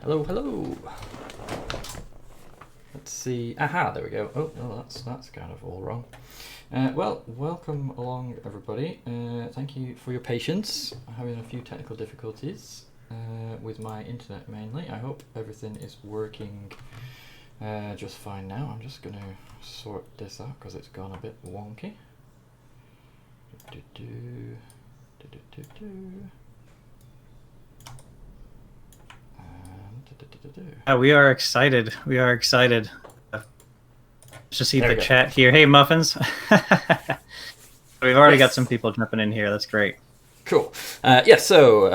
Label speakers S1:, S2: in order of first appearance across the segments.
S1: Hello, hello. Let's see. Aha, there we go. Oh, no, that's kind of all wrong. Well, welcome along, everybody. Thank you for your patience. I'm having a few technical difficulties with my internet mainly. I hope everything is working just fine now. I'm just going to sort this out because it's gone a bit wonky.
S2: We are excited. We are excited. Just see
S1: There
S2: the
S1: we go.
S2: chat here. Hey, Muffins. We've already got
S1: Yes.
S2: some people jumping in here. That's great.
S1: Cool. So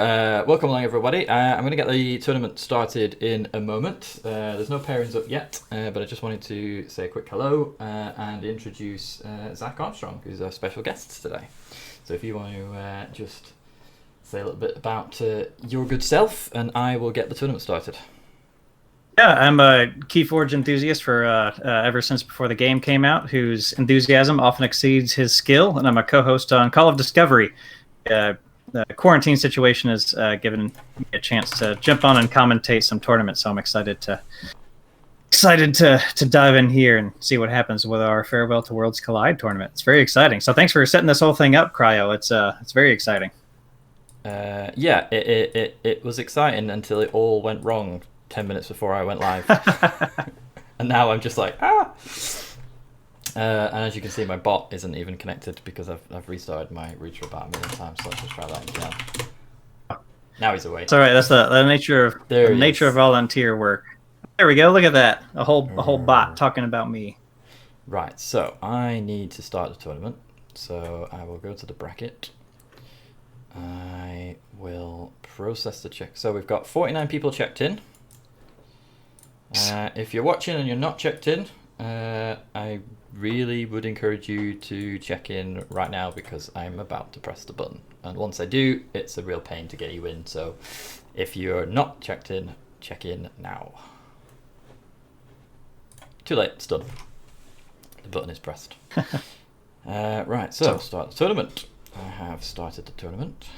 S1: welcome along, everybody. I'm going to get the tournament started in a moment. There's no pairings up yet, but I just wanted to say a quick hello and introduce Zach Armstrong, who's our special guest today. So if you want to just say a little bit about your good self, and I will get the tournament started.
S2: Yeah, I'm a Keyforge enthusiast for ever since before the game came out, whose enthusiasm often exceeds his skill, and I'm a co-host on Call of Discovery. The quarantine situation has given me a chance to jump on and commentate some tournaments, so I'm excited to dive in here and see what happens with our Farewell to Worlds Collide tournament. It's very exciting. So thanks for setting this whole thing up, Cryo. It's very exciting.
S1: Yeah, it was exciting until it all went wrong 10 minutes before I went live. And now I'm just like, and as you can see, my bot isn't even connected because I've restarted my router about a million times, so let's just try that again. Now he's away.
S2: It's all right. That's the nature of volunteer work. There we go. Look at that. A whole bot talking about me.
S1: Right, so I need to start the tournament. So I will go to the bracket. I will process the check. So we've got 49 people checked in. If you're watching and you're not checked in, I really would encourage you to check in right now because I'm about to press the button. And once I do, it's a real pain to get you in. So if you're not checked in, check in now. Too late, it's done. The button is pressed. Right, so start the tournament. I have started the tournament.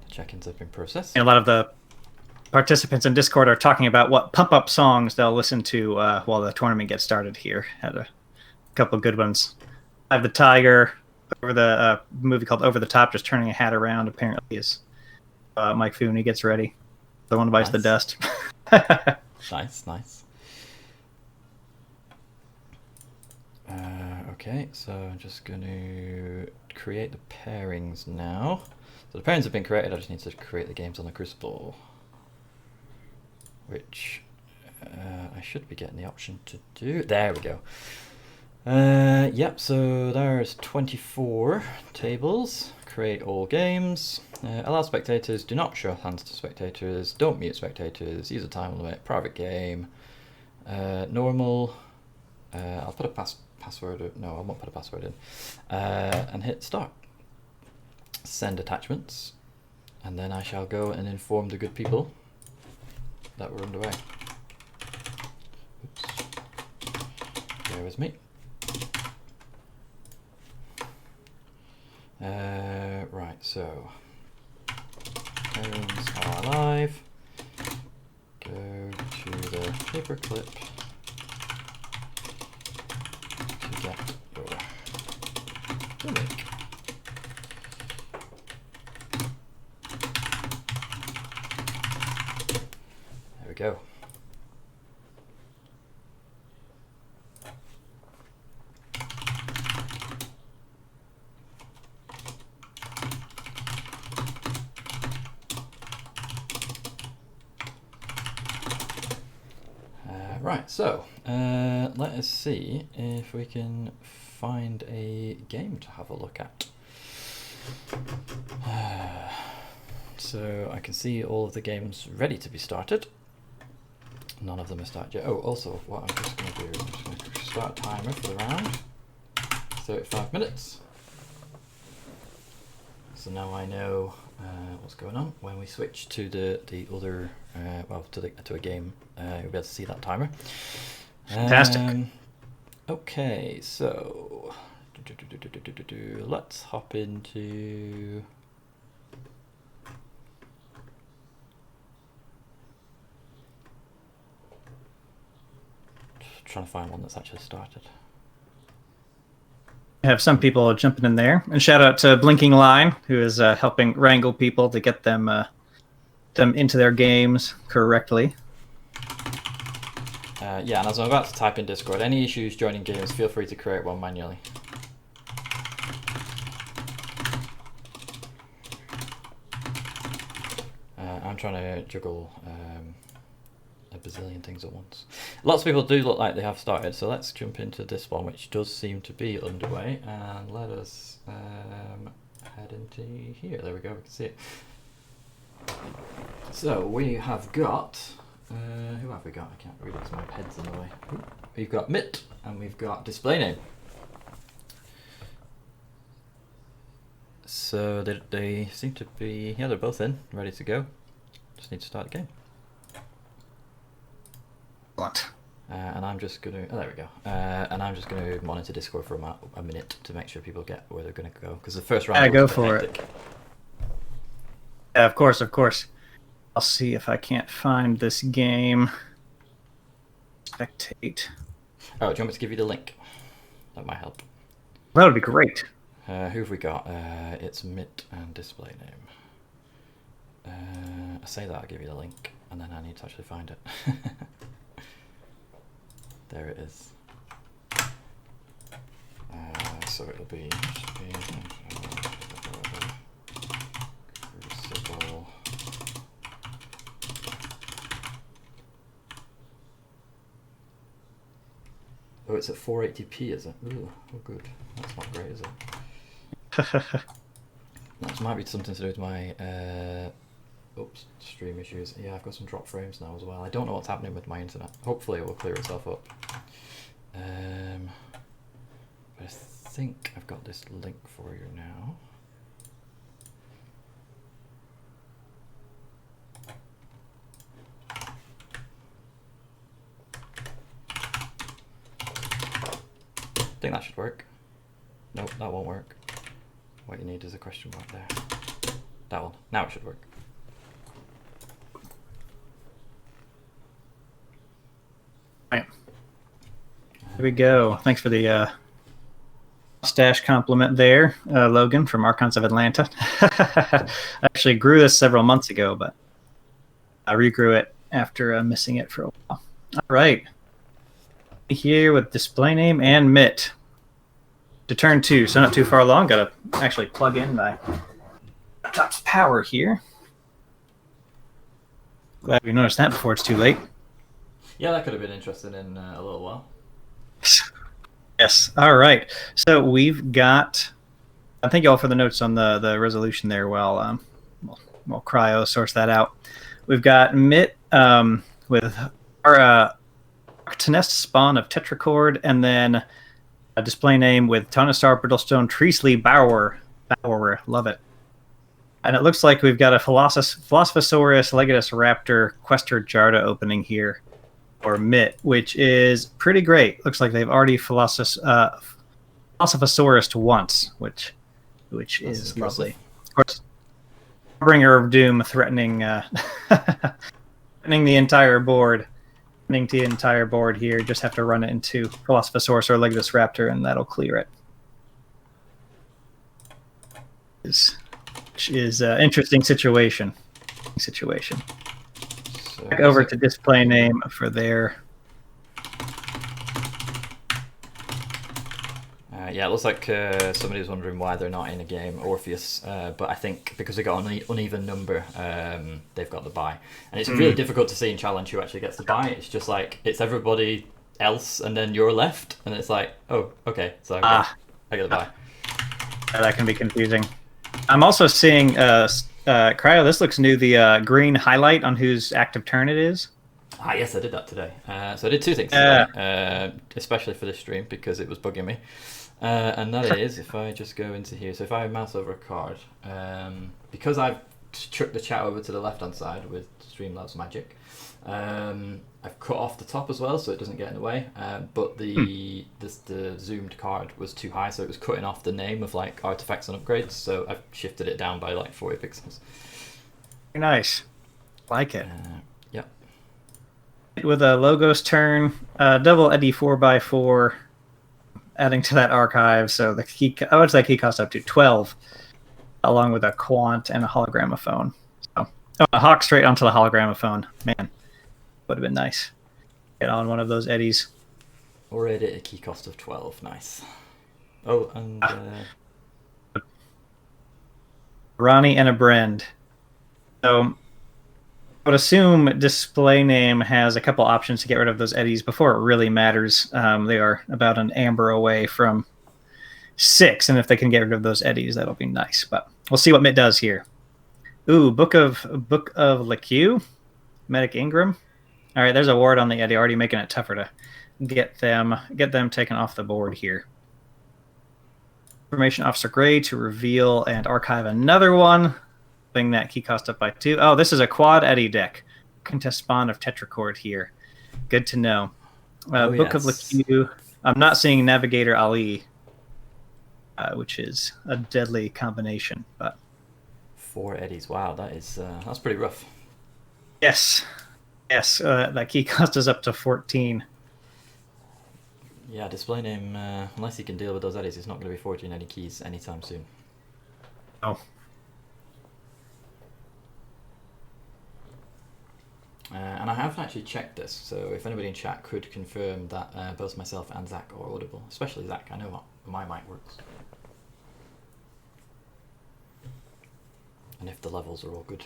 S1: The check-ins have been processed.
S2: And a lot of the participants in Discord are talking about what pump-up songs they'll listen to while the tournament gets started here. Had a couple of good ones. I have the Tiger over the movie called Over the Top, just turning a hat around, apparently, is Mike Fu when he gets ready. The one bites the dust.
S1: Nice. Okay, so I'm just going to create the pairings now. So the pairings have been created, I just need to create the games on the Crucible, which I should be getting the option to do. There we go. Yep, so there's 24 tables. Create all games. Allow spectators. Do not show hands to spectators. Don't mute spectators. Use a time limit. Private game. Normal. I'll put a password. No, I won't put a password in. And hit start. Send attachments. And then I shall go and inform the good people that we're underway. Oops. Bear with me. Right, so pairings are live. Go to the paperclip to get your link. There we go. Right, so let us see if we can find a game to have a look at. So I can see all of the games ready to be started. None of them are started yet. Oh, also, what I'm just going to do, I'm just going to start a timer for the round. 35 minutes. So now I know what's going on. When we switch to the other, to a game, you'll be able to see that timer.
S2: Fantastic.
S1: Okay, so let's hop into. trying to find one that's actually started.
S2: Have some people jumping in there, and shout out to Blinking Line, who is helping wrangle people to get them into their games correctly.
S1: Yeah, and as I'm about to type in Discord, any issues joining games, feel free to create one manually. I'm trying to juggle a bazillion things at once. Lots of people do look like they have started, so let's jump into this one, which does seem to be underway, and let us head into here. There we go, we can see it. So we have got, who have we got? I can't read it because my head's in the way. We've got Mitt, and we've got display name. So they seem to be, yeah, they're both in, ready to go. Just need to start the game.
S2: What?
S1: And I'm just going to, oh, there we go. And I'm just going to monitor Discord for a minute to make sure people get where they're going to go. Because the first round
S2: go
S1: was a bit
S2: for
S1: hectic.
S2: it. Yeah, of course. I'll see if I can't find this game. Spectate.
S1: Oh, do you want me to give you the link? That might help.
S2: That would be great.
S1: Who have we got? It's Mitt and display name. I say that, I'll give you the link, and then I need to actually find it. There it is. So it'll be Crucible. Oh, it's at 480p, is it? Ooh, oh good. That's not great, is it? That might be something to do with my stream issues. Yeah, I've got some drop frames now as well. I don't know what's happening with my internet. Hopefully it will clear itself up. But I think I've got this link for you now. I think that should work. Nope, that won't work. What you need is a question mark there. That one. Now it should work.
S2: Right. Here we go. Thanks for the stash compliment there, Logan from Archons of Atlanta. I actually grew this several months ago, but I regrew it after missing it for a while. All right. Here with display name and Mitt. To turn 2, so not too far along. Got to actually plug in my laptop's power here. Glad we noticed that before it's too late.
S1: Yeah, that could have been interesting in a little while.
S2: Yes. All right. So we've got. Thank you all for the notes on the resolution there. While Cryo sorts that out, we've got Mitt with our Tenest spawn of Tetrachord, and then a display name with Tonistar, Brittlestone, Treesley, Bower. Love it. And it looks like we've got a Philosophosaurus, Legatus Raptor, Quester Jarda opening here, or Mitt, which is pretty great. Looks like they've already Philosophosaurus once, which is lovely. Of course, Bringer of Doom threatening threatening the entire board. The entire board here. Just have to run it into Philosophosaurus or Legatus Raptor, and that'll clear it. Which is an interesting situation. So back over to display name for their.
S1: Yeah, it looks like somebody was wondering why they're not in a game, Orpheus, but I think because they got an uneven number, they've got the bye. And it's really difficult to see in Challenge who actually gets the bye. It's just like, it's everybody else and then you're left, and it's like, oh, okay, so okay, I get the bye.
S2: That can be confusing. I'm also seeing, Cryo, this looks new, the green highlight on whose active turn it is.
S1: Ah, yes, I did that today. So I did 2 things today, especially for this stream because it was bugging me. And that is, if I just go into here, so if I mouse over a card, because I've chucked the chat over to the left-hand side with Streamlabs magic, I've cut off the top as well so it doesn't get in the way, but the zoomed card was too high, so it was cutting off the name of like artifacts and upgrades, so I've shifted it down by like 40 pixels.
S2: Very nice. Like it.
S1: Yep.
S2: with a Logos turn, double Eddy 4x4, adding to that archive. So the key, what's that key cost up to? 12, along with a Quant and a Hologramophone. So, a Hawk straight onto the Hologramophone. Man, would have been nice. Get on one of those Eddies.
S1: Already at a key cost of 12. Nice. Oh, and
S2: Ronnie and a Brand. So I would assume display name has a couple options to get rid of those Eddies before it really matters. They are about an amber away from 6, and if they can get rid of those Eddies, that'll be nice. But we'll see what Mitt does here. Ooh, Book of LeQ, Medic Ingram. All right, there's a ward on the Eddy, already making it tougher to get them taken off the board here. Information Officer Gray to reveal and archive another one. Bring that key cost up by 2. Oh, this is a quad Eddy deck. Contest spawn of Tetrachord here. Good to know. Book of LeQ. I'm not seeing Navigator Ali, which is a deadly combination. But
S1: 4 Eddies. Wow, that's pretty rough.
S2: Yes. That key cost is up to 14.
S1: Yeah, display name, unless he can deal with those Eddies, it's not going to be 14 Eddy keys anytime soon.
S2: Oh.
S1: And I haven't actually checked this, so if anybody in chat could confirm that both myself and Zach are audible, especially Zach, I know my mic works. And if the levels are all good.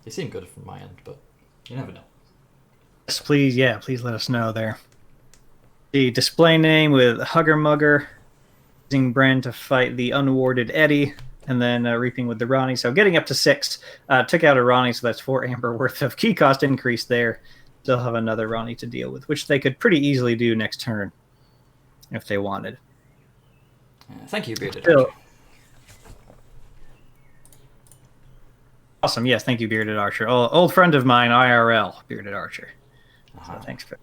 S1: They seem good from my end, but you never know.
S2: Yes, please let us know there. The display name with Hugger Mugger, using Brand to fight the unwarded Eddy, and then reaping with the Ronnie. So getting up to 6, took out a Ronnie, so that's 4 amber worth of key cost increase there. Still have another Ronnie to deal with, which they could pretty easily do next turn if they wanted.
S1: Thank you, Bearded Archer.
S2: Awesome, yes, thank you, Bearded Archer. Old friend of mine, IRL, Bearded Archer. So thanks for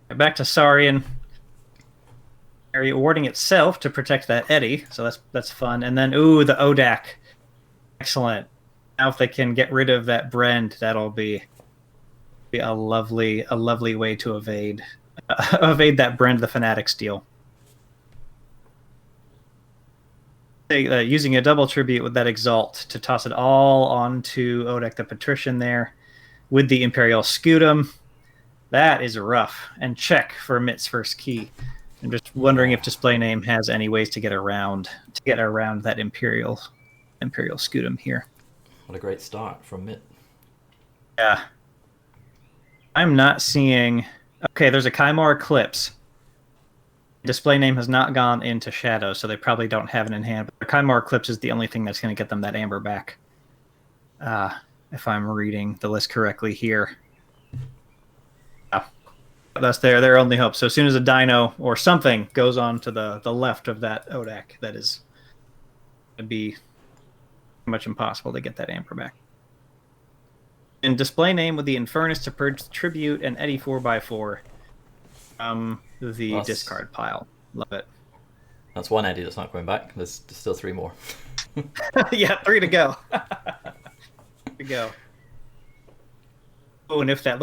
S2: that. Back to Saurian. Area warding itself to protect that Eddy, so that's fun. And then the Odak. Excellent. Now if they can get rid of that Brand, that'll be a lovely way to evade that Brand the Fanatic steal. Using a double tribute with that Exalt to toss it all onto Odak the Patrician there with the Imperial Scutum. That is rough. And check for Mitt's first key. I'm just wondering if display name has any ways to get around that Imperial Scutum here.
S1: What a great start from Mitt.
S2: Yeah. I'm not seeing. Okay, there's a Kymor Eclipse. Display name has not gone into Shadow, so they probably don't have it in hand. But the Kymor Eclipse is the only thing that's going to get them that amber back. If I'm reading the list correctly here. That's their only hope. So as soon as a dino or something goes on to the left of that Odak, that is going to be much impossible to get that amber back. And display name with the Infernus to purge tribute and Eddy 4x4 the discard pile. Love it.
S1: That's 1 Eddy that's not going back. There's still 3 more.
S2: Yeah, 3 to go. 3 to go. Oh, and if that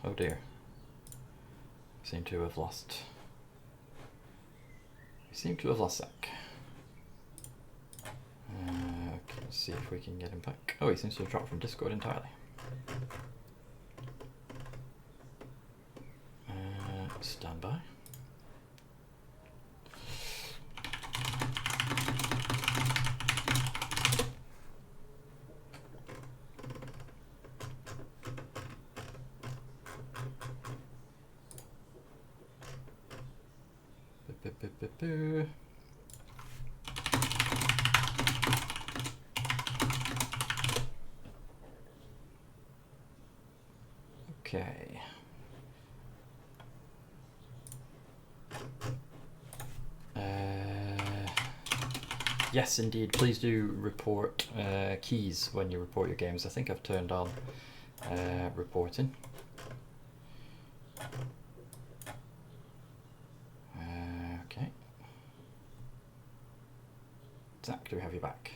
S1: Oh dear. Seem to have lost Zach. Okay, let's see if we can get him back. Oh, he seems to have dropped from Discord entirely. Stand by. Okay. Yes, indeed. Please do report keys when you report your games. I think I've turned on reporting. Okay. Zach, do we have you back?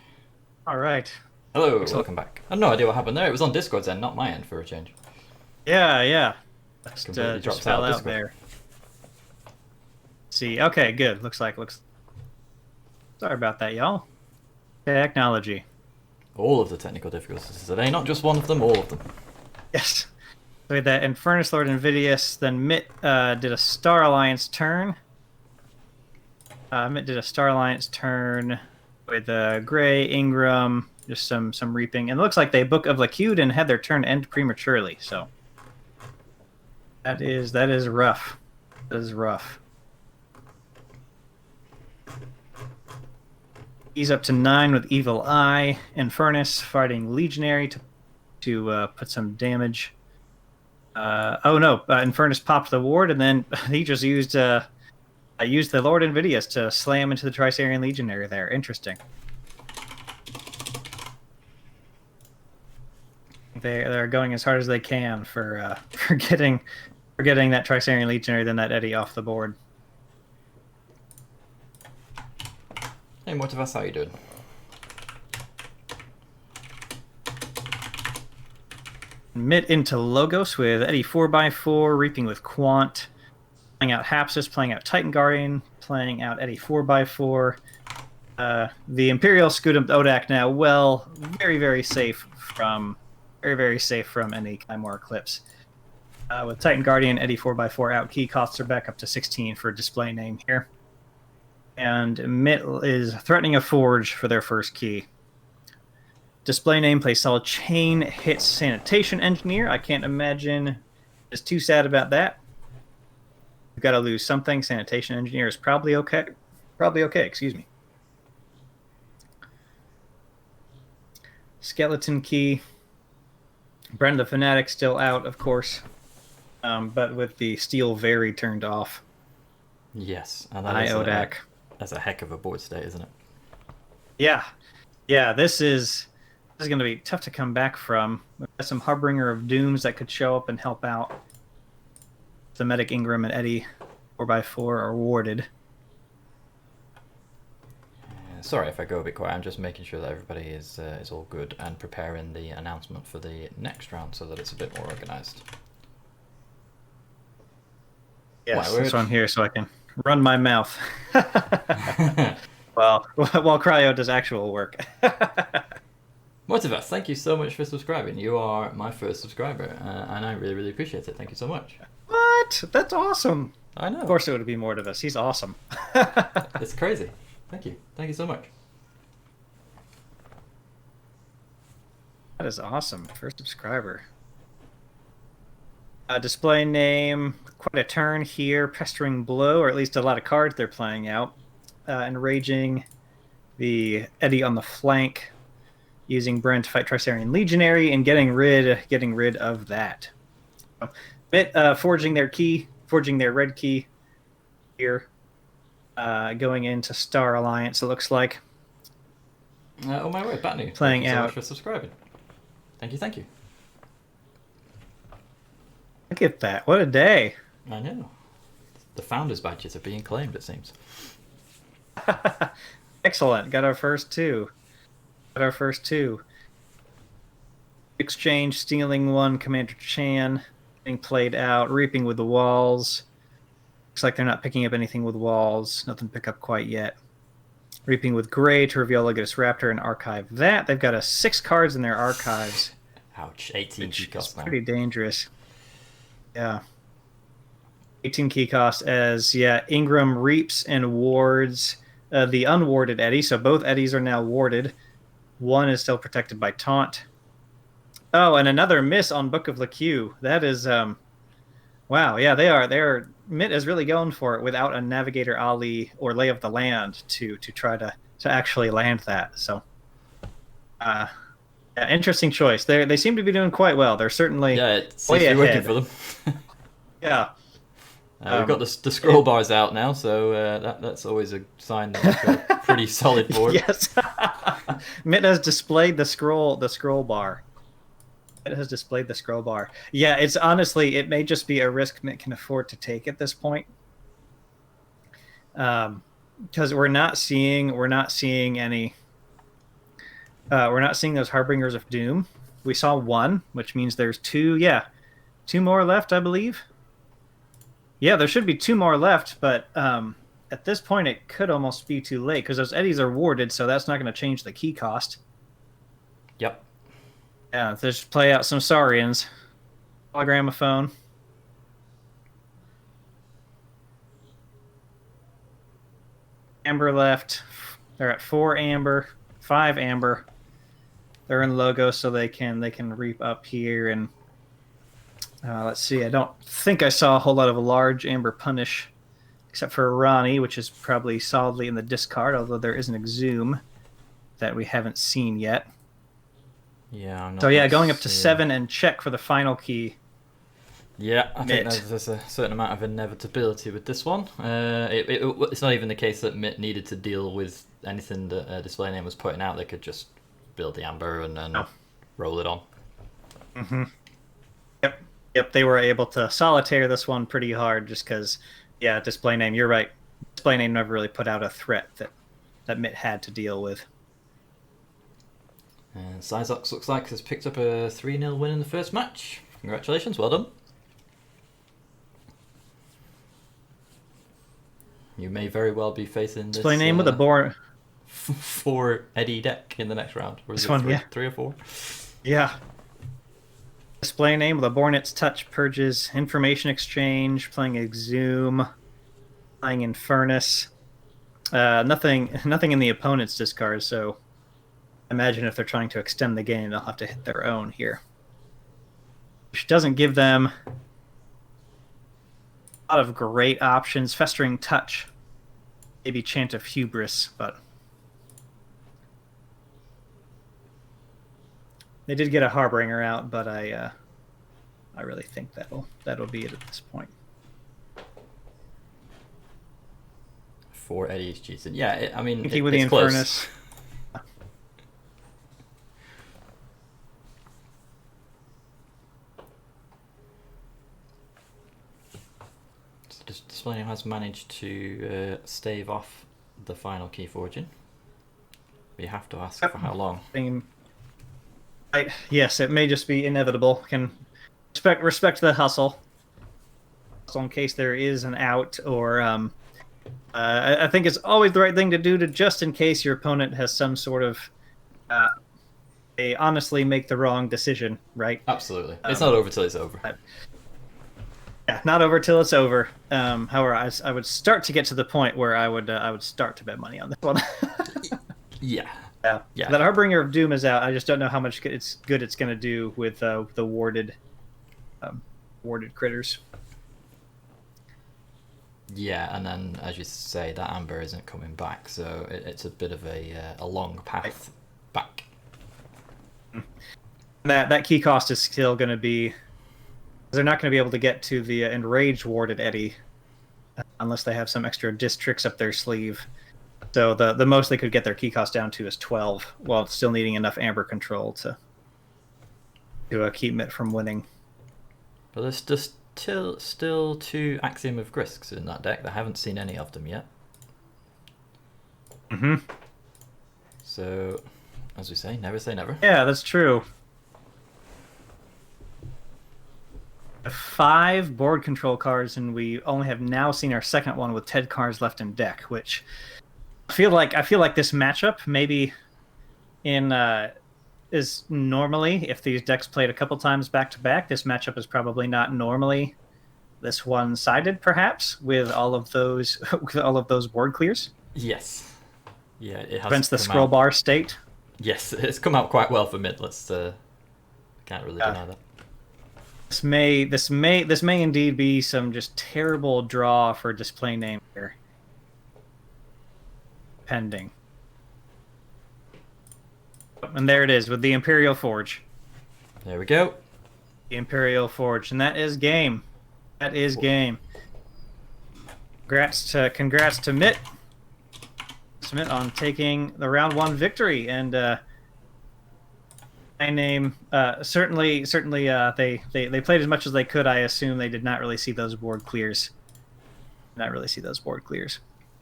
S2: All right.
S1: Hello,
S2: Excellent.
S1: welcome back. I have no idea what happened there. It was on Discord's end, not my end for a change.
S2: Yeah.
S1: Completely
S2: Just
S1: dropped out
S2: fell
S1: of
S2: out
S1: Discord.
S2: there. See. Okay. Good. Looks. Sorry about that, y'all. Technology.
S1: All of the technical difficulties today, not just one of them, all of them.
S2: Yes. So we had that Infernus Lord Invidius. Then Mitt did a Star Alliance turn. Mitt did a Star Alliance turn with Gray, Ingram, just some reaping. And it looks like they Book of Lacude and had their turn end prematurely. So that is rough. That is rough. He's up to 9 with Evil Eye. Infernus fighting Legionary to put some damage. Oh no! Infernus popped the ward, and then he just used the Lord Invidius to slam into the Tricerian Legionary there. Interesting. They're going as hard as they can for getting that Tricerian Legionary, then that Eddie off the board.
S1: Hey, Mortivas, how you doing?
S2: Mitt into Logos with Eddie 4x4, reaping with Quant, playing out Hapsis, playing out Titan Guardian, playing out Eddie 4x4. The Imperial Scutum Odak now, well, very safe from any Chimera Eclipse. With Titan Guardian, Eddie 4x4 out, key costs are back up to 16 for display name here. And Mitt is threatening a Forge for their first key. Display name plays Solid Chain, hits Sanitation Engineer. I can't imagine is too sad about that. We've got to lose something. Sanitation Engineer is probably okay. Excuse me. Skeleton Key. Brenda the Fanatic still out, of course. But with the Steel Very turned off.
S1: Yes, and that is
S2: Odak.
S1: That's a heck of a board state, isn't it?
S2: Yeah. This is going to be tough to come back from. We've got some Harbinger of Dooms that could show up and help out. The Medic Ingram and Eddie 4x4 are warded.
S1: Sorry if I go a bit quiet. I'm just making sure that everybody is all good and preparing the announcement for the next round so that it's a bit more organised.
S2: Yes, that's why I'm here, so I can run my mouth. While Cryo does actual work.
S1: Mortivas, thank you so much for subscribing. You are my first subscriber, and I really appreciate it. Thank you so much.
S2: What? That's awesome.
S1: I know.
S2: Of course it would be Mortivas. He's awesome.
S1: It's crazy. Thank you so much.
S2: That is awesome. First subscriber. Display name, quite a turn here. Pestering Blow, or at least a lot of cards they're playing out. Enraging the Eddie on the flank, using Brent to fight Tricerian Legionary, and getting rid of that. Bit forging their red key here. Going into Star Alliance, it looks like.
S1: Oh my word, Batney.
S2: Playing
S1: thank you so
S2: out.
S1: much for subscribing. Thank you.
S2: Look at that. What a day.
S1: I know. The founders badges are being claimed, it seems.
S2: Excellent. Got our first two. Exchange, stealing one, Commander Chan, getting played out, reaping with the walls. Looks like they're not picking up anything with walls. Nothing to pick up quite yet. Reaping with Gray to reveal Legatus Raptor and archive that. They've got 6 cards in their archives.
S1: Ouch, 18 key cost now.
S2: Pretty dangerous. Yeah. 18 key cost as, Ingram reaps and wards the unwarded Eddie. So both Eddies are now warded. One is still protected by Taunt. Oh, and another miss on Book of Lacu. That is, wow. Yeah, they are. Mitt is really going for it without a Navigator Ali or Lay of the Land to try to actually land that. So, interesting choice. They seem to be doing quite well. They're certainly
S1: it seems to be working for them.
S2: Yeah.
S1: We've got the scroll bars out now, so that's always a sign that we've got a pretty solid board.
S2: Yes. Mitt has displayed the scroll bar. Yeah, it's honestly, it may just be a risk Mitt can afford to take at this point. Because we're not seeing any We're not seeing those Harbingers of Doom. We saw one, which means there's two. Yeah, two more left, I believe. Yeah, there should be two more left, but at this point, it could almost be too late because those eddies are warded, so that's not going to change the key cost.
S1: Yep.
S2: Yeah, let's just play out some Saurians. Hologramophone. Amber left. They're at 4 amber, 5 amber. They're in logo, so they can reap up here. And let's see. I don't think I saw a whole lot of large amber punish, except for Ronnie, which is probably solidly in the discard. Although there is an exhume that we haven't seen yet.
S1: Yeah. I'm not
S2: So yeah, going up to 7 and check for the final key.
S1: Yeah, I think
S2: Mitt.
S1: there's a certain amount of inevitability with this one. It's not even the case that Mitt needed to deal with anything that Display Name was putting out. They could just build the amber and then roll it on.
S2: Mm-hmm. Yep. They were able to solitaire this one pretty hard just because, yeah, Display Name, you're right. Display Name never really put out a threat that Mitt had to deal with.
S1: And Syzox looks like has picked up a 3-0 win in the first match. Congratulations, well done. You may very well be facing this
S2: Display Name with a board.
S1: 4 Eddie deck in the next round. Or is
S2: This
S1: it
S2: one,
S1: 3,
S2: yeah.
S1: 3 or 4?
S2: Yeah. Display Name with a Bornet's Touch purges information exchange, playing Exhume, playing Infernus. Nothing in the opponent's discard, so imagine if they're trying to extend the game, they'll have to hit their own here. Which doesn't give them a lot of great options. Festering Touch, maybe Chant of Hubris, but they did get a Harbinger out, but I really think that'll be it at this point.
S1: 4 Eddie's cheated. Yeah, I mean,
S2: With the
S1: it's close.
S2: Infernus.
S1: Display Name has managed to stave off the final key forging. We have to ask for how long.
S2: Yes, it may just be inevitable. Can respect the hustle. So in case there is an out, or I think it's always the right thing to do to just in case your opponent has some sort of they honestly make the wrong decision, right?
S1: Absolutely, it's not over till it's over.
S2: Yeah, not over till it's over. However, I would start to get to the point where I would start to bet money on this one.
S1: Yeah.
S2: Yeah. That Harbinger of Doom is out. I just don't know how much it's going to do with the warded critters.
S1: Yeah, and then as you say, that amber isn't coming back, so it's a bit of a long path back.
S2: That key cost is still going to be. They're not going to be able to get to the enraged warded Eddie unless they have some extra districts up their sleeve. So the most they could get their key cost down to is 12, while still needing enough amber control to keep Mitt from winning.
S1: But there's just still 2 Axiom of Grisks in that deck. I haven't seen any of them yet.
S2: Mm-hmm.
S1: So, as we say never.
S2: Yeah, that's true. 5 board control cards, and we only have now seen our second one with 10 cards left in deck, which I feel like this matchup maybe is normally, if these decks played a couple times back to back, this matchup is probably not normally this one-sided, perhaps, with all of those board clears.
S1: Yes. Yeah, it has
S2: prevents the scroll bar state.
S1: Yes, it's come out quite well for Mitt. Let's can't really deny that.
S2: This may indeed be some just terrible draw for Display Name here. Pending. And there it is with the Imperial Forge.
S1: There we go.
S2: The Imperial Forge, and that is game. That is game. Congrats to Mitt. Smith on taking the round 1 victory, and my name certainly they played as much as they could. I assume they did not really see those board clears.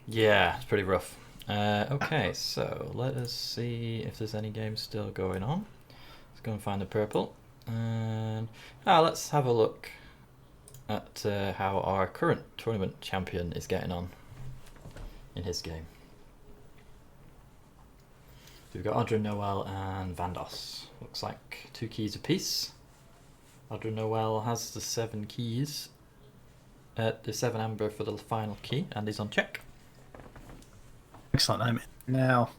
S2: Yeah, it's pretty rough.
S1: Okay, so let us see if there's any games still going on. Let's go and find the purple. And let's have a look at how our current tournament champion is getting on in his game. So we've got Audra Noel and Vandos. Looks like 2 keys apiece. Audra Noel has the 7 keys. The 7 amber for the final key, and he's on check.
S2: Excellent. I'm in now.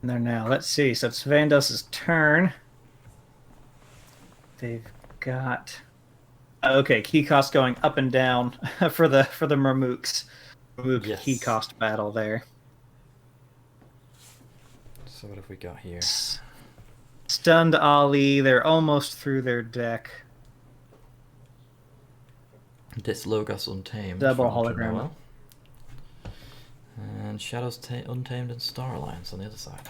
S2: And there now. Let's see. So it's Vandos's turn. They've got okay, key cost going up and down for the Mermooks. Mermook
S1: Yes.
S2: key cost battle there.
S1: So what have we got here?
S2: Stunned Ali. They're almost through their deck.
S1: This Logos Untamed.
S2: Double
S1: from Audra
S2: hologram.
S1: Noel. And Shadows Untamed and Star Alliance on the other side.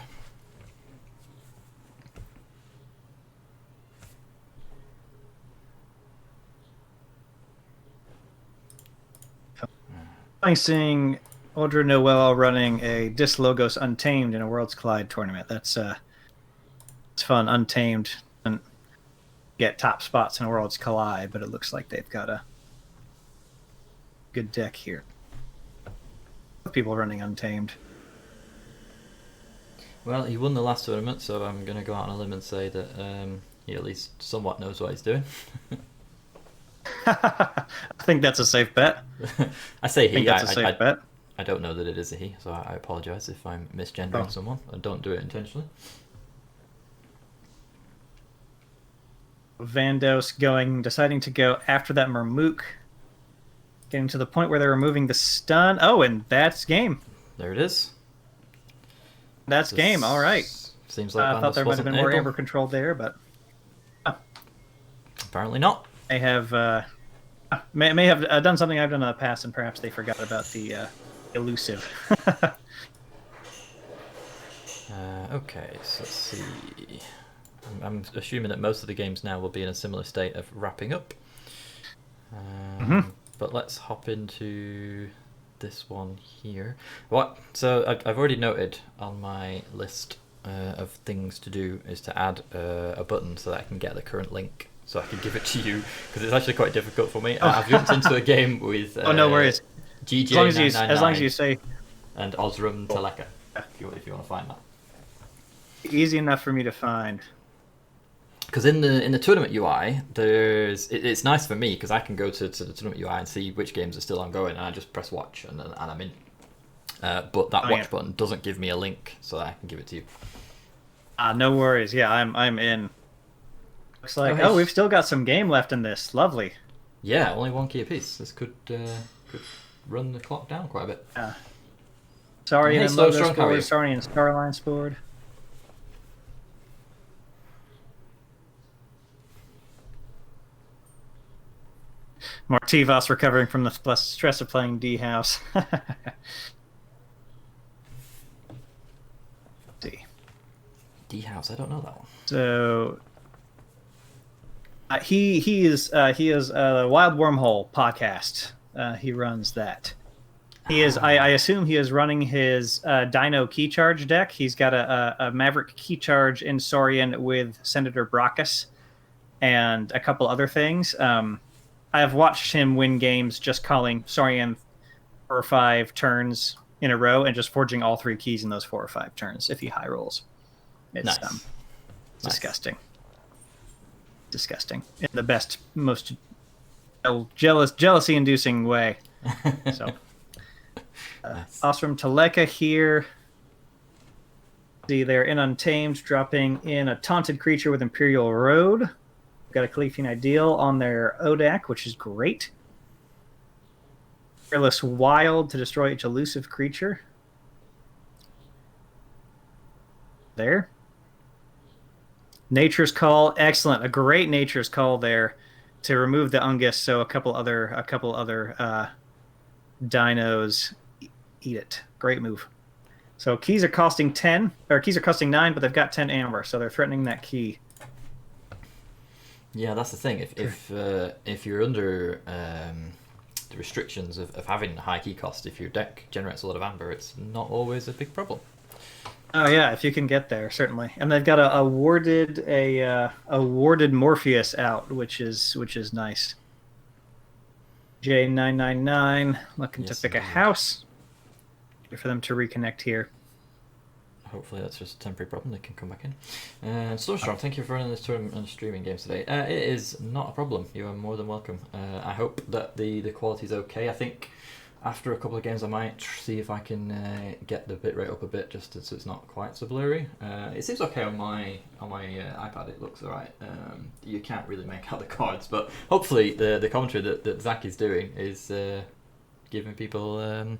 S2: I'm seeing Audra Noel running a Dis Logos Untamed in a Worlds Collide tournament. That's it's fun. Untamed and get top spots in Worlds Collide, but it looks like they've got a good deck here. People running Untamed.
S1: Well, he won the last tournament, so I'm going to go out on a limb and say that he at least somewhat knows what he's doing.
S2: I think that's a safe bet.
S1: I say
S2: I think
S1: he.
S2: that's a safe bet.
S1: I don't know that it is a he, so I apologise if I'm misgendering someone. I don't do it intentionally.
S2: Vandos deciding to go after that Mermook. Getting to the point where they're removing the stun. Oh, and that's game.
S1: There it is.
S2: That's game. All right.
S1: Seems like
S2: I thought there might have been more
S1: able.
S2: amber control there, but
S1: Apparently not.
S2: may have done something I've done in the past, and perhaps they forgot about the elusive.
S1: Okay, so let's see. I'm assuming that most of the games now will be in a similar state of wrapping up. But let's hop into this one here. So I've already noted on my list of things to do is to add a button so that I can get the current link, so I can give it to you, because it's actually quite difficult for me. I've jumped into a game with
S2: Oh, no worries.
S1: GJ999
S2: As long as you say
S1: and Osram Teleka, if you want to find that.
S2: easy enough for me to find.
S1: Because in the tournament UI, it's nice for me because I can go to the tournament UI and see which games are still ongoing, and I just press watch and I'm in. But that watch button doesn't give me a link, so I can give it to you.
S2: No worries. Yeah, I'm in. Looks like
S1: Okay.
S2: we've still got some game left in this. Lovely.
S1: Yeah, only 1 key apiece. This could run the clock down quite a bit.
S2: Sorry,
S1: Hey,
S2: and
S1: Slow
S2: Logos
S1: Strong, how are
S2: board.
S1: you?
S2: Sorry, and Starline's board. Martivos recovering from the stress of playing D House. See.
S1: D House, I don't know that one.
S2: So he is a Wild Wormhole podcast. He runs that. He is. I assume he is running his Dino Key Charge deck. He's got a Maverick Key Charge in Saurian with Senator Bracchus and a couple other things. I have watched him win games just calling Saurian 4 or 5 turns in a row and just forging all 3 keys in those 4 or 5 turns if he high rolls. It's
S1: Nice.
S2: disgusting. Disgusting. In the best, most jealousy-inducing way. So,
S1: Nice.
S2: Osram Teleka here. See, they're in Untamed, dropping in a Taunted Creature with Imperial Road. Got a Cleafine Ideal on their ODAC, which is great. Fearless Wild to destroy each elusive creature. There. Nature's Call, excellent. A great Nature's Call there to remove the Ungus, so a couple other dinos eat it. Great move. So keys are costing 10, or keys are costing 9, but they've got 10 amber, so they're threatening that key.
S1: Yeah, that's the thing. If you're under the restrictions of having a high key cost, if your deck generates a lot of amber, it's not always a big problem.
S2: Oh yeah, if you can get there, certainly. And they've got a warded Morpheus out, which is nice. J999 looking to
S1: Yes,
S2: pick a
S1: indeed.
S2: house. Wait for them to reconnect here.
S1: Hopefully that's just a temporary problem. They can come back in. Stormstrong, thank you for running this tournament and streaming games today. It is not a problem. You are more than welcome. I hope that the quality is okay. I think after a couple of games I might see if I can get the bitrate up a bit, just so it's not quite so blurry. It seems okay on my iPad. It looks alright. You can't really make out the cards, but hopefully the commentary that Zach is doing is giving people a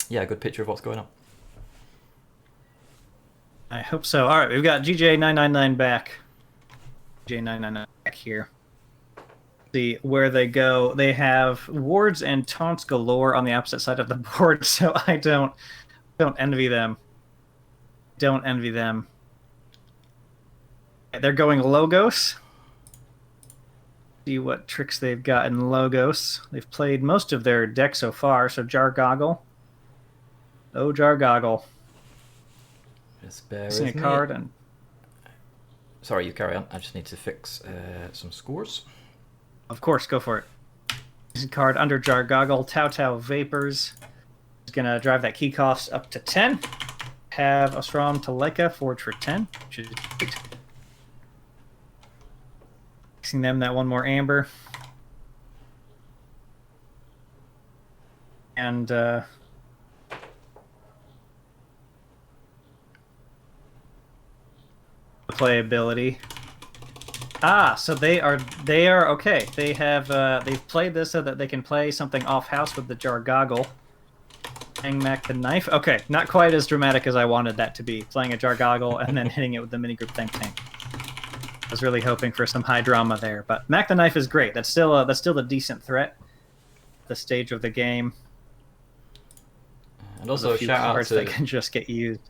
S1: good picture of what's going on.
S2: I hope so. All right, we've got GJ999 back. GJ999 back here. See where they go. They have wards and taunts galore on the opposite side of the board, so I don't envy them. Don't envy them. They're going Logos. See what tricks they've got in Logos. They've played most of their deck so far, so Jargoggle. Oh, Jargoggle.
S1: Just bear
S2: Missing a
S1: with me.
S2: card and
S1: Sorry, you carry on. I just need to fix some scores.
S2: of course, go for it. Missing card under Jargoggle. Tau Vapors. Is gonna drive that key cost up to 10. Have Ostrom Taleka forge for 10, which is great. Fixing them that one more amber. And playability. So they are okay. They have they've played this so that they can play something off house with the Jargoggle. Playing Mac the Knife. Okay, not quite as dramatic as I wanted that to be. Playing a Jargoggle and then hitting it with the mini group Think Tank. I was really hoping for some high drama there, but Mac the Knife is great. That's still a decent threat at the stage of the game.
S1: And also
S2: a few
S1: shout out
S2: cards
S1: to
S2: that can just get used.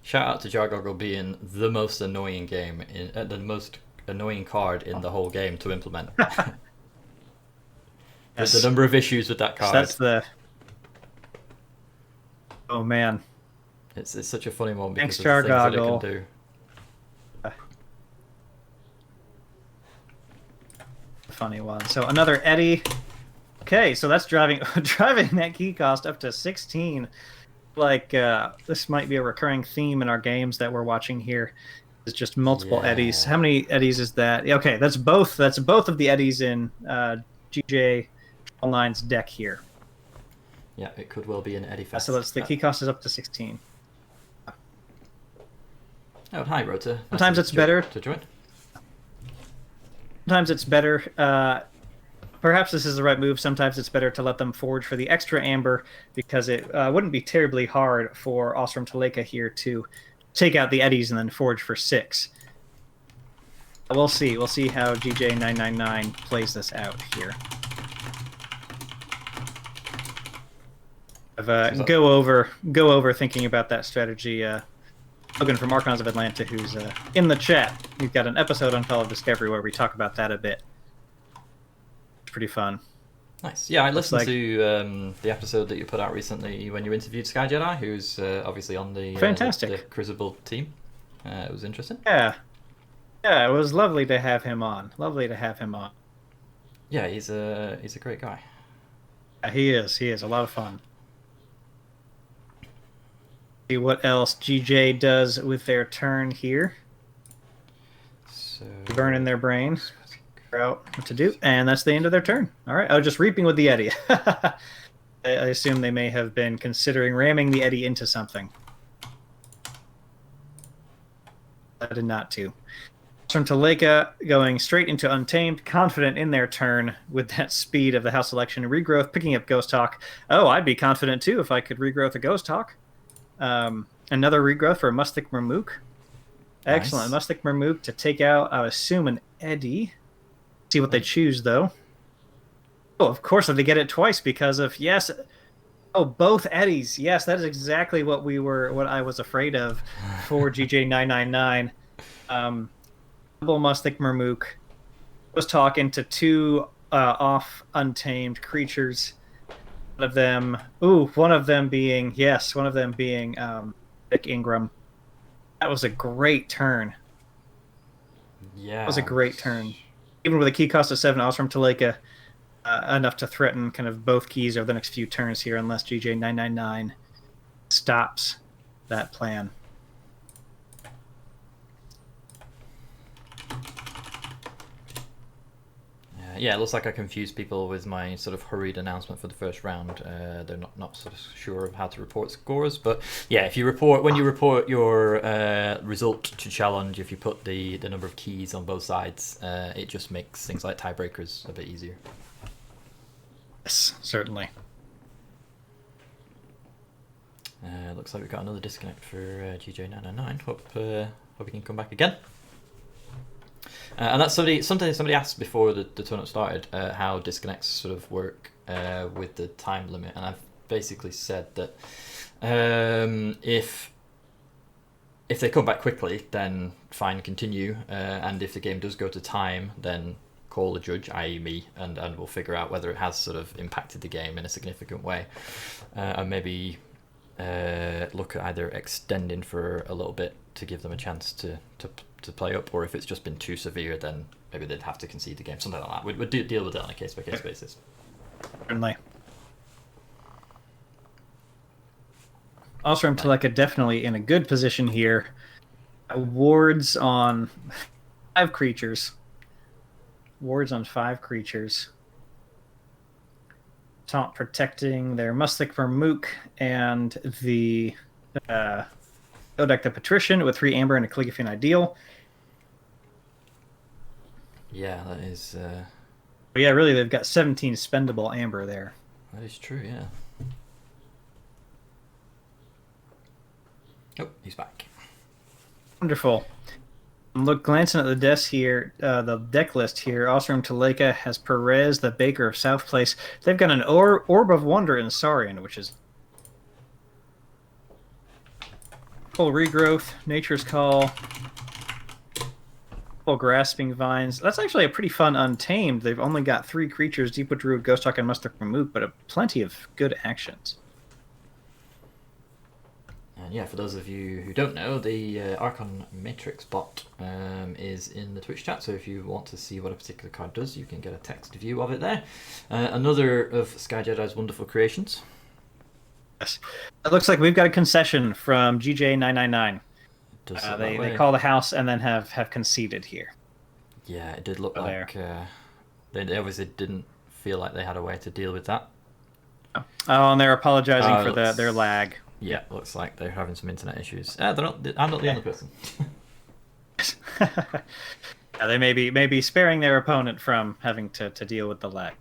S1: Jargoggle being the most annoying the most annoying card in the whole game to implement.
S2: Yes.
S1: The number of issues with that card.
S2: That's the. Oh man.
S1: It's such a funny one because
S2: Thanks,
S1: of the things that it
S2: Jargoggle.
S1: can do.
S2: Funny one. So another Eddie. Okay, so that's driving that key cost up to 16. Like this might be a recurring theme in our games that we're watching here. It's just multiple Eddies. How many Eddies is that? Okay, that's both of the Eddies in GJ Online's deck here.
S1: Yeah, it could well be an Eddie Fest.
S2: So that's the key cost is up to 16.
S1: Oh, hi, Rota.
S2: Sometimes it's better
S1: to join.
S2: Sometimes it's better. Perhaps this is the right move. Sometimes it's better to let them forge for the extra amber because it wouldn't be terribly hard for Ostrom Taleka here to take out the Eddies and then forge for 6. We'll see. We'll see how GJ999 plays this out here. Go over thinking about that strategy. Logan from Archons of Atlanta, who's in the chat. We've got an episode on Call of Discovery where we talk about that a bit. Pretty fun.
S1: Nice. Yeah, I listened to the episode that you put out recently when you interviewed Sky Jedi, who's obviously on the the Crucible team. It was interesting.
S2: Yeah, it was lovely to have him on.
S1: Yeah, he's a great guy.
S2: Yeah, he is a lot of fun. See what else GJ does with their turn here.
S1: So
S2: Burning their brains. Figure out what to do, and that's the end of their turn. All right, I was just reaping with the Eddie. I assume they may have been considering ramming the Eddie into something. I did not to. From Taleka going straight into Untamed, confident in their turn with that speed of the house selection. Regrowth, picking up Ghost Hawk. Oh, I'd be confident too if I could regrowth a Ghost Hawk. Another regrowth for a Mustik Mermook. Excellent. Nice. Mustik Mermook to take out, I assume, an Eddie. See what they choose, though. Oh, of course, they get it twice because of, yes. Oh, both Eddies. Yes, that is exactly what I was afraid of for GJ999. Double Mustic Murmook was talking to two off untamed creatures. One of them being Vic Ingram. That was a great turn.
S1: Yeah.
S2: That was a great turn. Even with a key cost of 7, Osram Taleka, enough to threaten kind of both keys over the next few turns here, unless GJ999 stops that plan.
S1: Yeah, it looks like I confused people with my sort of hurried announcement for the first round. They're not sort of sure of how to report scores, but yeah, if you report when you report your result to challenge, if you put the number of keys on both sides, it just makes things like tiebreakers a bit easier.
S2: Yes, certainly.
S1: Looks like we've got another disconnect for GJ999. Hope he can come back again. And that's something somebody asked before the tournament started, how disconnects sort of work with the time limit, and I've basically said that if they come back quickly, then fine, continue, and if the game does go to time, then call the judge, i.e. me, and we'll figure out whether it has sort of impacted the game in a significant way, and maybe look at either extending for a little bit to give them a chance to play up, or if it's just been too severe, then maybe they'd have to concede the game, something like that. We'd deal with it on a case-by-case basis.
S2: Certainly. Osram Taleka definitely in a good position here. Wards on 5 creatures. Taunt protecting their Mustic Vermook and the Odek the Patrician with 3 Amber and a Calligraphy Ideal.
S1: Yeah, that is...
S2: But yeah, really, they've got 17 spendable Amber there.
S1: That is true, yeah. Oh, he's back.
S2: Wonderful. Look, glancing at the desk here, the deck list here, Osram Taleka has Perez, the Baker of South Place. They've got an Orb of Wonder in Saurian, which is full regrowth, Nature's Call, full Grasping Vines. That's actually a pretty fun Untamed. They've only got 3 creatures, Deepwood Druid, Ghost Hawk, and Mustic Vermook, but plenty of good actions.
S1: And yeah, for those of you who don't know, the Archon Matrix bot is in the Twitch chat, so if you want to see what a particular card does, you can get a text view of it there. Another of Sky Jedi's wonderful creations.
S2: Yes. It looks like we've got a concession from GJ999. They call the house and then have conceded here.
S1: Yeah, it did look like they obviously didn't feel like they had a way to deal with that.
S2: Oh, and they're apologizing for their lag.
S1: Yeah, looks like they're having some internet issues. I'm not the only person.
S2: Yeah, they may be sparing their opponent from having to deal with the lag.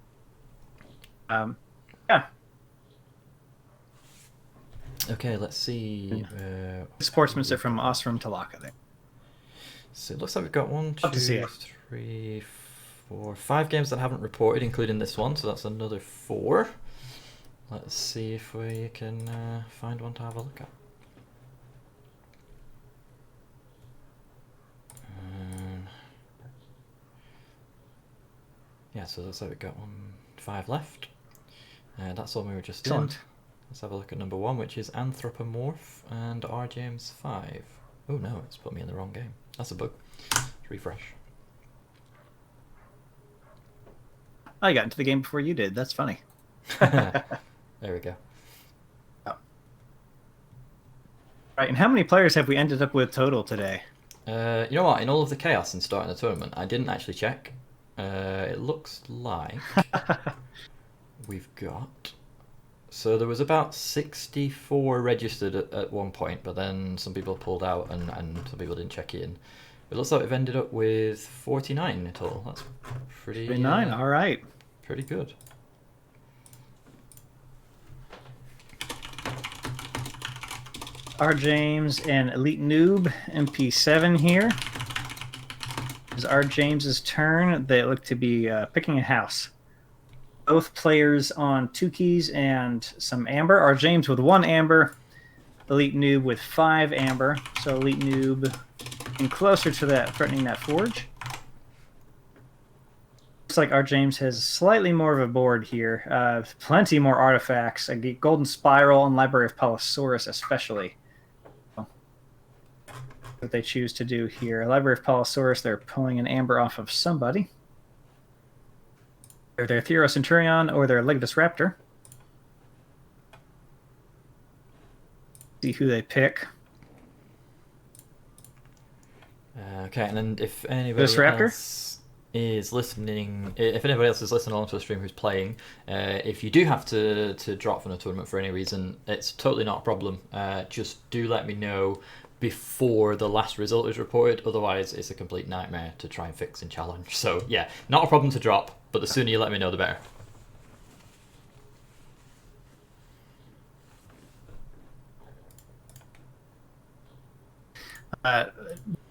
S2: Yeah.
S1: Okay, let's see.
S2: Sportsmanship from Osram Taleka there.
S1: So it looks like we've got 1, 2, 3, 4, 5 games that haven't reported, including this one. So that's another 4. Let's see if we can find one to have a look at. Yeah, so it looks like we've got 5 left. That's all we were just in. Let's have a look at number 1, which is Anthropomorph and R. James 5. Oh no, it's put me in the wrong game. That's a bug. Let's refresh.
S2: I got into the game before you did. That's funny.
S1: There we go.
S2: Oh. Right, and how many players have we ended up with total today?
S1: You know what? In all of the chaos in starting the tournament, I didn't actually check. It looks like we've got... So there was about 64 registered at one point, but then some people pulled out and some people didn't check in. It looks like we've ended up with 49 at all. That's pretty...
S2: 49, all right.
S1: Pretty good.
S2: R. James and Elite Noob, MP7 here. It's R. James's turn. They look to be picking a house. Both players on 2 keys and some amber. R. James with 1 amber. Elite Noob with 5 amber. So Elite Noob And closer to that, threatening that forge. Looks like our James has slightly more of a board here. Plenty more artifacts. A golden spiral and Library of Palosaurus especially. What they choose to do here. Library of Palosaurus, they're pulling an amber off of somebody. Either their Thero Centurion or their Legatus Raptor. See who they pick.
S1: Okay, and then if anybody else is listening, if anybody else is listening along to the stream who's playing, if you do have to drop from the tournament for any reason, it's totally not a problem. Just do let me know before the last result is reported, otherwise it's a complete nightmare to try and fix in challenge. So yeah, not a problem to drop, but the sooner you let me know the better.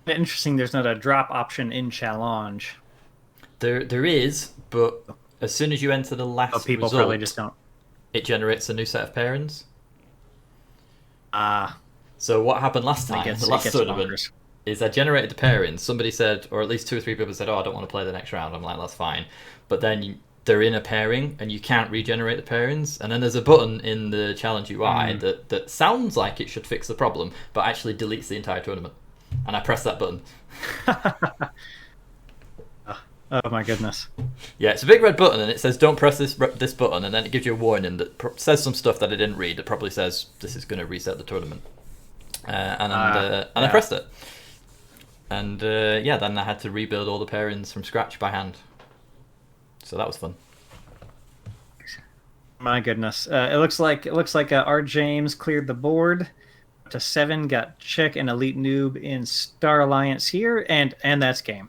S2: Interesting, there's not a drop option in challenge.
S1: There is, but as soon as you enter the last
S2: people
S1: result,
S2: probably just don't.
S1: It generates a new set of pairings.
S2: Ah.
S1: So what happened last time, the last tournament, is I generated the pairings. Somebody said, or at least 2 or 3 people said, "Oh, I don't want to play the next round." I'm like, "That's fine," but then they're in a pairing and you can't regenerate the pairings. And then there's a button in the challenge UI that sounds like it should fix the problem, but actually deletes the entire tournament. And I press that button.
S2: Oh my goodness.
S1: Yeah, it's a big red button and it says don't press this button, and then it gives you a warning that says some stuff that I didn't read. It probably says this is going to reset the tournament. And I pressed it. And then I had to rebuild all the pairings from scratch by hand. So that was fun.
S2: My goodness. It looks like our James cleared the board to 7, got Chick and Elite Noob in Star Alliance here, and that's game.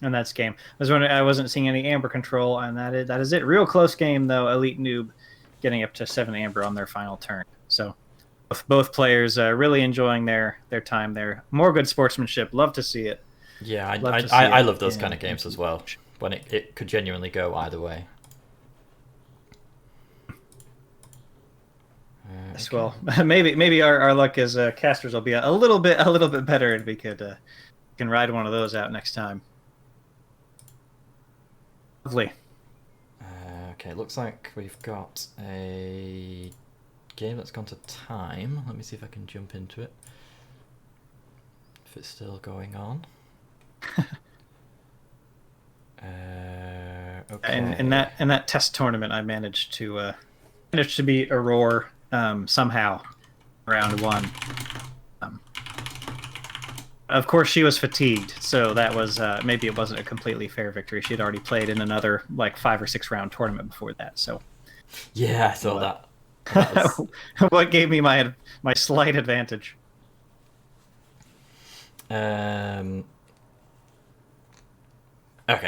S2: And that's game. I wasn't seeing any Amber control, and that is it. Real close game though. Elite Noob getting up to 7 Amber on their final turn. So both players really enjoying their time there. More good sportsmanship. Love to see it.
S1: Yeah, I love those kind of games as well, when it could genuinely go either way.
S2: Okay. Well, maybe our luck as casters will be a little bit better, and we can ride one of those out next time. Lovely.
S1: Okay, looks like we've got a game that's gone to time. Let me see if I can jump into it. If it's still going on. Okay.
S2: In that test tournament, I managed to beat Aurora somehow round 1. Of course, she was fatigued, so that was maybe it wasn't a completely fair victory. She had already played in another 5 or 6 round tournament before that. So
S1: yeah, I saw that.
S2: What gave me my slight advantage?
S1: Okay,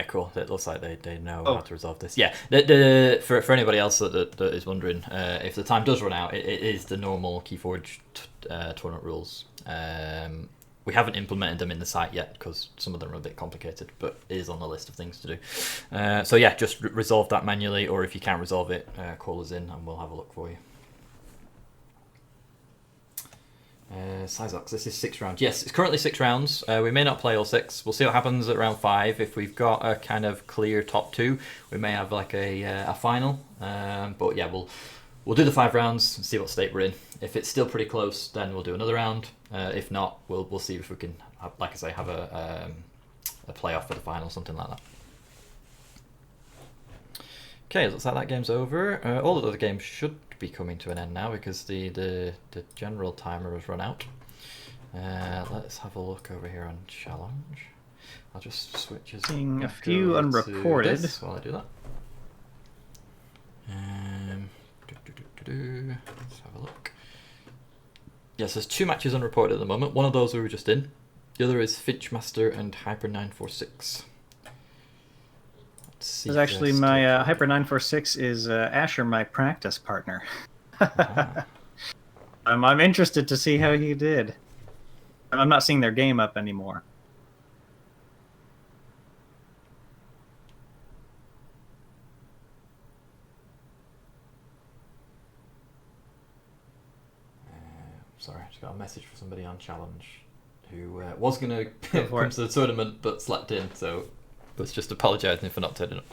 S1: cool. It looks like they know how to resolve this. Yeah, for anybody else that is wondering, if the time does run out, it is the normal Keyforge tournament rules. We haven't implemented them in the site yet because some of them are a bit complicated, but it is on the list of things to do. So yeah, just resolve that manually, or if you can't resolve it, call us in and we'll have a look for you. Sizox, this is 6 rounds. Yes, it's currently 6 rounds. We may not play all 6. We'll see what happens at round 5. If we've got a kind of clear top 2, we may have like a final. But yeah, we'll do the 5 rounds and see what state we're in. If it's still pretty close, then we'll do another round. If not, we'll see if we can, like I say, have a playoff for the final, something like that. Okay, looks like that game's over. All of the other games should be coming to an end now because the general timer has run out. Let's have a look over here on challenge. I'll just switch us.
S2: Seeing a few unreported
S1: while I do that. Let's have a look. Yes, there's 2 matches unreported at the moment. One of those we were just in. The other is Finchmaster and Hyper 946. This is actually
S2: my Hyper 946 is Asher, my practice partner.
S1: Uh-huh.
S2: I'm interested to see how he did. I'm not seeing their game up anymore.
S1: Sorry, I just got a message from somebody on challenge who was going to
S2: Go for
S1: come
S2: it.
S1: to the tournament but slept in, so was just apologising for not turning up.